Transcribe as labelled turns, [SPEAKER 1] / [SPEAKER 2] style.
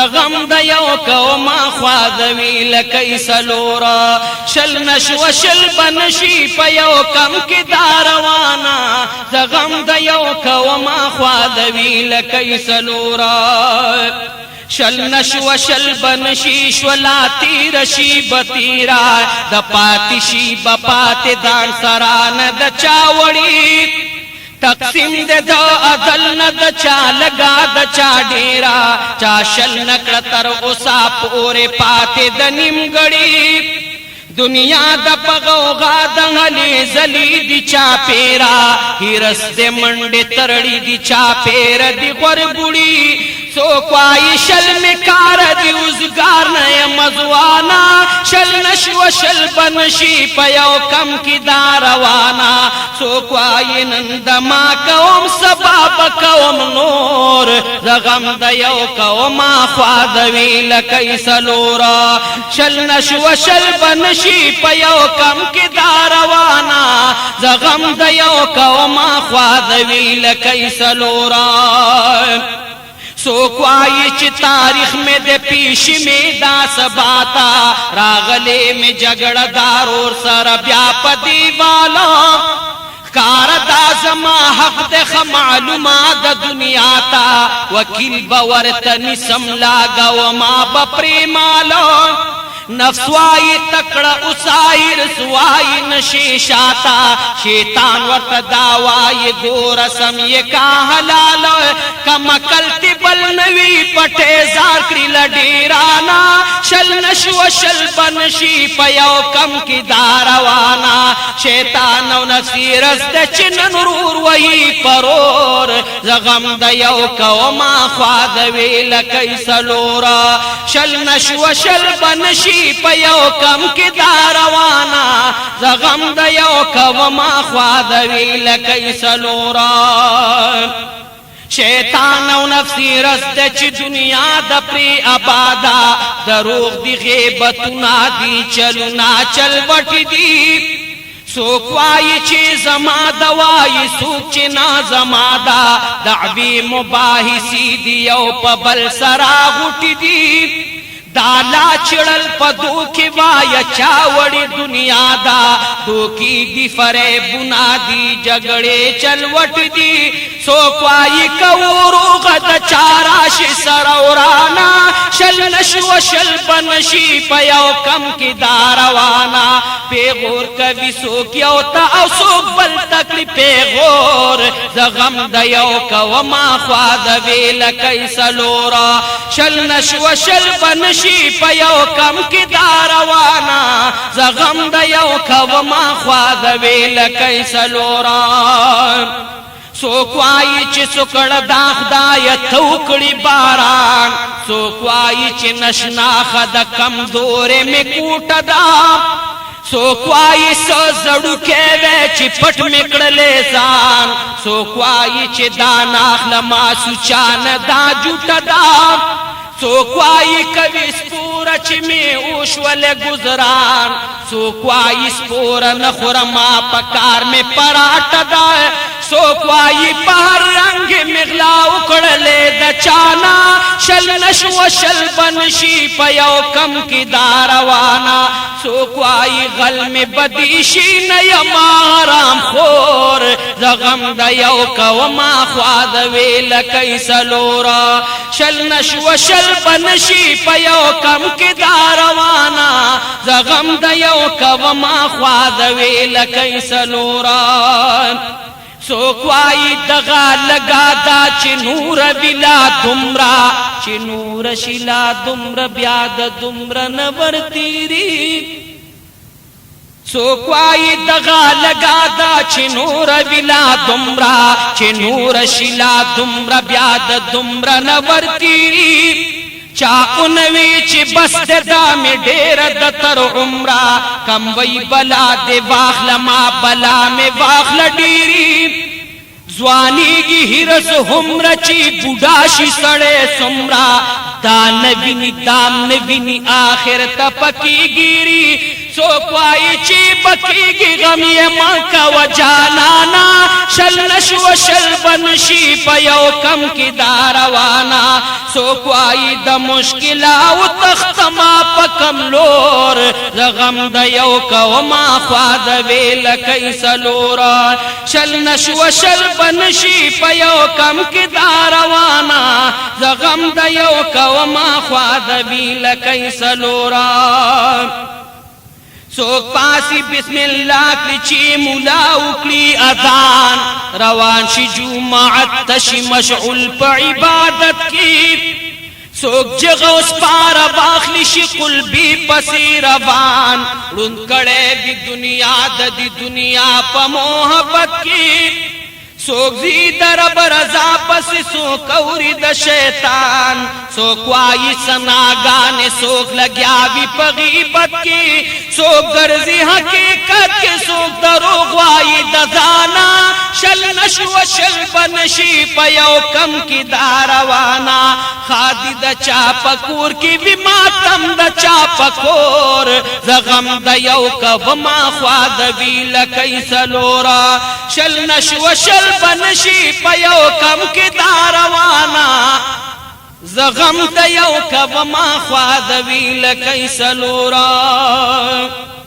[SPEAKER 1] زغم د یو کوما خوادوی لکی سلورا شل نشو شل بنشی پا یو کم کی داروانا زغم د یو کوما خوادوی لکی سلورا شل نشو شل بنشی شولا تیر شی بتیرا د پاتی شی بپات دان سران د چاوڑی تقسیم دے دا عدل نہ دا چا لگا دا چا ڈیرا چا شل نکڑ تر اسا پورے پاتے دا نمگڑی دنیا دا پغوغا دا غلی زلی دی چا پیرا ہی رس دے منڈے ترڑی دی چا پیر دی غربڑی سو کوائی شل میں کار دی ازگار نئے مزوانا شل نشو شل بنشی پیو کم کی داروانا سو کوائی نندما کوم سباب کوم نور زغم دیو کوما خوادوی لکی سلورا شل نشو شل بنشی پیو کم کی داروانا زغم دیو کوما خوادوی لکی سلورا سوکوائی چی تاریخ میں دے پیش میں دا سباتا راغلے میں جگڑ دارور سر بیا پدی والا کار دا زما حق دے معلومات دا دنیا تا وکیل باورتنی سملاگا وما بپری مالا نفسوائی تکڑا اسائی رسوائی نشیشاتا شیطان ورت داوائی گورسم یہ کا حلال کمکلتی بل نوی پٹے زاکری لڈیرانا شل نشو شل بنشی پیو کم کی داروانا شیطان و نصیرس دے چن نرور وی پرور زغم دیو کوما خوادوی لکی سلورا شل نشو شل بنشی پیو کم کی داروانا زغم دیو کوما خوادوی لکی سلورا شیطان و نفسی رست چی دنیا دا پری آبادا دروغ دی غیبتنا دی چلونا چل بٹی دی سوکوائی چی زما دوائی سوک چی نا زما دا دعوی مباہی سی دیو پا بل سرا غٹی دی دالا چڑل پا دوکی وایا چاوڑی دنیا دا دوکی دی فریبنا دی جگڑے چلوٹ دی سوکوائی کورو غد چاراش سرورانا شل نشو شل بنشی پیو کم کی داروانا پیغور کبھی سوکیو تا او سوک بل تکلی پیغور زغم دیو کوما خوادوی لکی سلورا شل نشو شل بنشی پیو کم کی داروانا زغم دیو کوما خوادوی لکی سلورا سوکوائی چی سکڑ داخ دایت توکڑی باران سوکوائی چی نشناخ دا کم دورے میں کوٹ دا سوکوائی سو زڑو کیوے چی پٹ مکڑ لیزان سوکوائی چی داناخ لما سوچان دا جوٹ دا سوکوائی کبھی سپورا چی میں اوشول گزران سوکوائی سپورا نخورما پکار میں پراٹ دا سوکوائی پہر رنگ مغلا اکڑ لے دچانا شل نشو شل بنشی پیو کم کی داروانا سوکوائی غل میں بدیشی نیما حرام خور زغم دیو کوما خوادوی لکی سلورا شل نشو شل بنشی پیو کم کی داروانا زغم دیو کوما خوادوی لکی سلورا سوکوائی دغا لگا دا چی نور بلا دمرا چی نور شلا دمر بیاد دمر نور تیری سوکوائی دغا لگا دا چی نور بلا دمرا چی نور شلا دمر بیاد دمر نور تیری چا انوی چی بست دا میں دیر دتر عمرہ کم وی بلا دے واخل ما بلا میں واخل ڈیری زوانی کی ہرس ہمرہ چی بوداشی سڑے سمرہ دا نوینی دام نوینی آخر تپکی گیری څوک وایي چې بکیږي غم یې مه کوه جانانا شل نشوه شل بنشي په یو کم کې دا روانه څوک وایي د مشکلو تختما په کم لور د غم د یو کومه خوا د ویلکۍ څلوره شل نشوه شل بنشي په یو کم کې دا روانه د غم د یو کومه خوا د ویلکۍ څلوره سوک پاسی بسم اللہ کلی چی مولا اکلی اذان روان شی جمعت تشی مشعول پا عبادت کی سوک جغوس پارا باخلی شی قلبی پسی روان رن کڑے بھی دنیا دی دنیا پا محبت کی سوک زید رب رضا پس سوک اوری د شیطان سوک وائی سناگان سوک لگیاوی پا غیبت کی سوک درزی حقیقت کی سوک دروغ وائی دزانا شل نشو شل بنشی پا یو کم کی داروانا خادی دا چاپکور کی وی ماتم دا چاپکور زغم دا یو کبما خواد ویلکی سلورا شل نشو شل بنشی پا یو کم کی داروانا زغم دا یو کبما خواد ویلکی سلورا